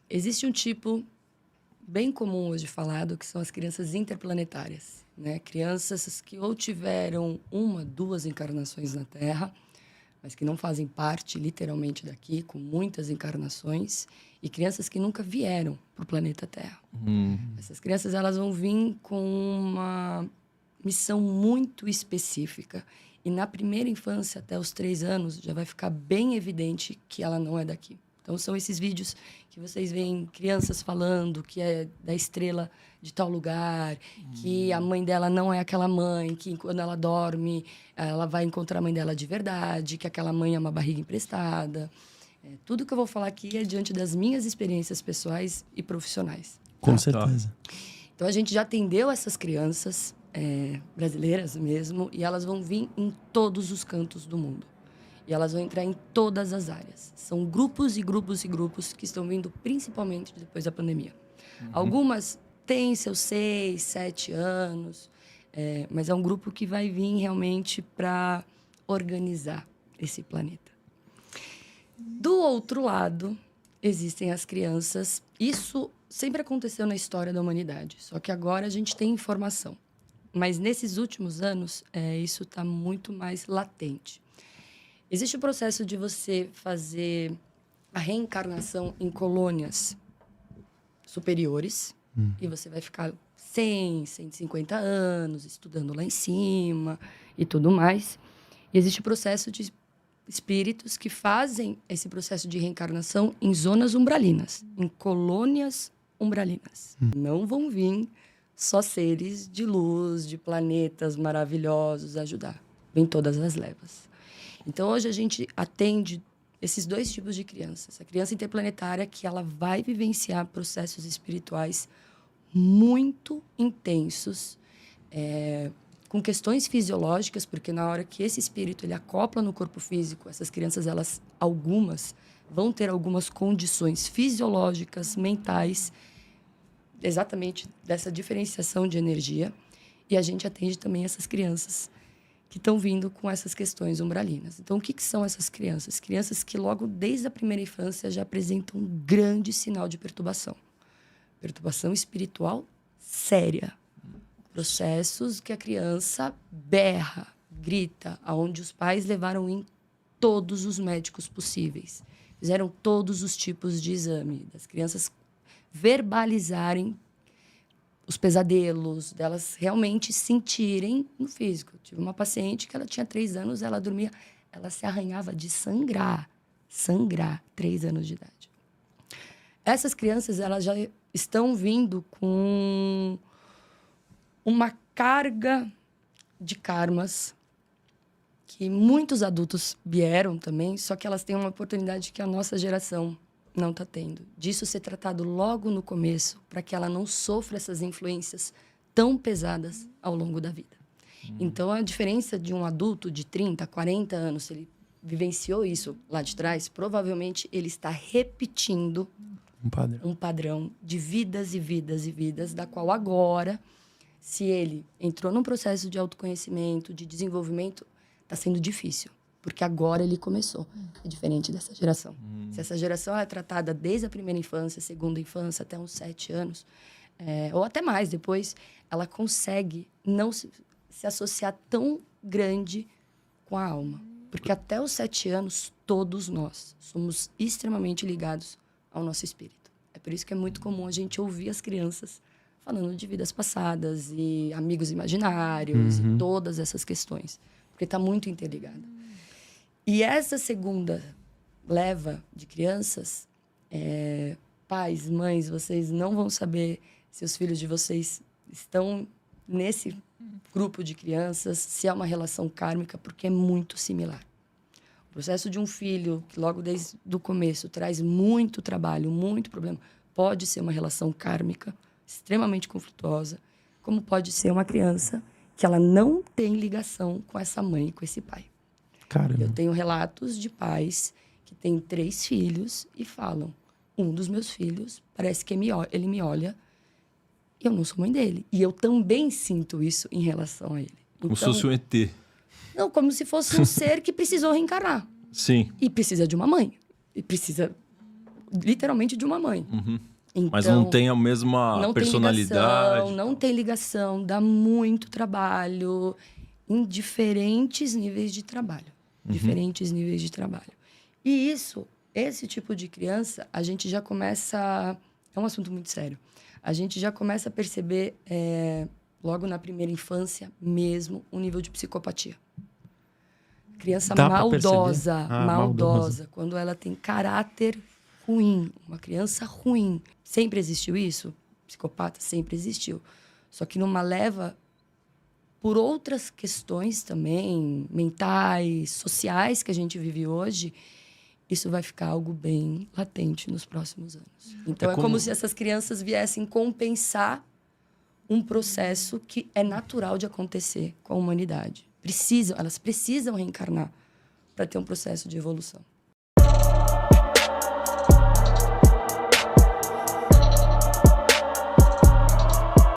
Existe um tipo bem comum hoje falado, que são as crianças interplanetárias, né? Crianças que ou tiveram 1, 2 encarnações na Terra, mas que não fazem parte literalmente daqui, com muitas encarnações, e crianças que nunca vieram para o planeta Terra. Essas crianças, elas vão vir com uma missão muito específica, e na primeira infância, até os 3 anos, já vai ficar bem evidente que ela não é daqui. Então, são esses vídeos que vocês veem crianças falando que é da estrela de tal lugar, que a mãe dela não é aquela mãe, que quando ela dorme, ela vai encontrar a mãe dela de verdade, que aquela mãe é uma barriga emprestada. Tudo que eu vou falar aqui é diante das minhas experiências pessoais e profissionais. Com certeza. Então, a gente já atendeu essas crianças brasileiras mesmo, e elas vão vir em todos os cantos do mundo. E elas vão entrar em todas as áreas. São grupos e grupos e grupos que estão vindo principalmente depois da pandemia. Algumas têm seus 6, 7 anos, mas é um grupo que vai vir realmente para organizar esse planeta. Do outro lado, existem as crianças. Isso sempre aconteceu na história da humanidade, só que agora a gente tem informação. Mas nesses últimos anos, isso está muito mais latente. Existe o processo de você fazer a reencarnação em colônias superiores. E você vai ficar 100, 150 anos estudando lá em cima e tudo mais. E existe o processo de espíritos que fazem esse processo de reencarnação em zonas umbralinas, em colônias umbralinas. Não vão vir só seres de luz, de planetas maravilhosos ajudar. Vem todas as levas. Então, hoje a gente atende esses 2 tipos de crianças. A criança interplanetária, que ela vai vivenciar processos espirituais muito intensos, com questões fisiológicas, porque na hora que esse espírito ele acopla no corpo físico, essas crianças, algumas, vão ter algumas condições fisiológicas, mentais, exatamente dessa diferenciação de energia. E a gente atende também essas crianças que estão vindo com essas questões umbralinas. Então, o que são essas crianças? Crianças que logo desde a primeira infância já apresentam um grande sinal de perturbação. Perturbação espiritual séria. Processos que a criança berra, grita, aonde os pais levaram em todos os médicos possíveis. Fizeram todos os tipos de exame. Das crianças verbalizarem os pesadelos, delas realmente sentirem no físico. Eu tive uma paciente que ela tinha 3 anos, ela dormia, ela se arranhava de sangrar, 3 anos de idade. Essas crianças, elas já estão vindo com uma carga de karmas que muitos adultos vieram também, só que elas têm uma oportunidade que a nossa geração não está tendo. Disso ser tratado logo no começo, para que ela não sofra essas influências tão pesadas ao longo da vida. Então, a diferença de um adulto de 30, 40 anos, se ele vivenciou isso lá de trás, provavelmente ele está repetindo um padrão de vidas e vidas e vidas, da qual agora, se ele entrou num processo de autoconhecimento, de desenvolvimento, está sendo difícil. Porque agora ele começou. É diferente dessa geração. Se essa geração é tratada desde a primeira infância, segunda infância, até uns 7 anos, ou até mais depois, ela consegue não se associar tão grande com a alma. Porque até os 7 anos, todos nós somos extremamente ligados ao nosso espírito. É por isso que é muito comum a gente ouvir as crianças falando de vidas passadas e amigos imaginários e todas essas questões. Porque está muito interligado. E essa segunda leva de crianças, pais, mães, vocês não vão saber se os filhos de vocês estão nesse grupo de crianças, se é uma relação kármica, porque é muito similar. O processo de um filho, que logo desde o começo traz muito trabalho, muito problema, pode ser uma relação kármica, extremamente conflituosa, como pode ser uma criança que ela não tem ligação com essa mãe e com esse pai. Caramba. Eu tenho relatos de pais que têm 3 filhos e falam: um dos meus filhos parece que ele me olha e eu não sou mãe dele. E eu também sinto isso em relação a ele. Como se fosse um ET. Não, como se fosse um ser que precisou reencarnar. Sim. E precisa de uma mãe. E precisa literalmente de uma mãe. Então, Mas não tem a mesma não personalidade. tem ligação, não tem ligação, dá muito trabalho em diferentes níveis de trabalho. Diferentes níveis de trabalho. E esse tipo de criança, a gente já começa... É um assunto muito sério. A gente já começa a perceber, logo na primeira infância mesmo, um nível de psicopatia. Criança Dá pra maldosa, perceber? Ah, maldosa. Quando ela tem caráter ruim, uma criança ruim. Sempre existiu isso? Psicopata sempre existiu. Só que numa leva por outras questões também, mentais, sociais que a gente vive hoje, isso vai ficar algo bem latente nos próximos anos. Então, é como se essas crianças viessem compensar um processo que é natural de acontecer com a humanidade. Elas precisam reencarnar para ter um processo de evolução.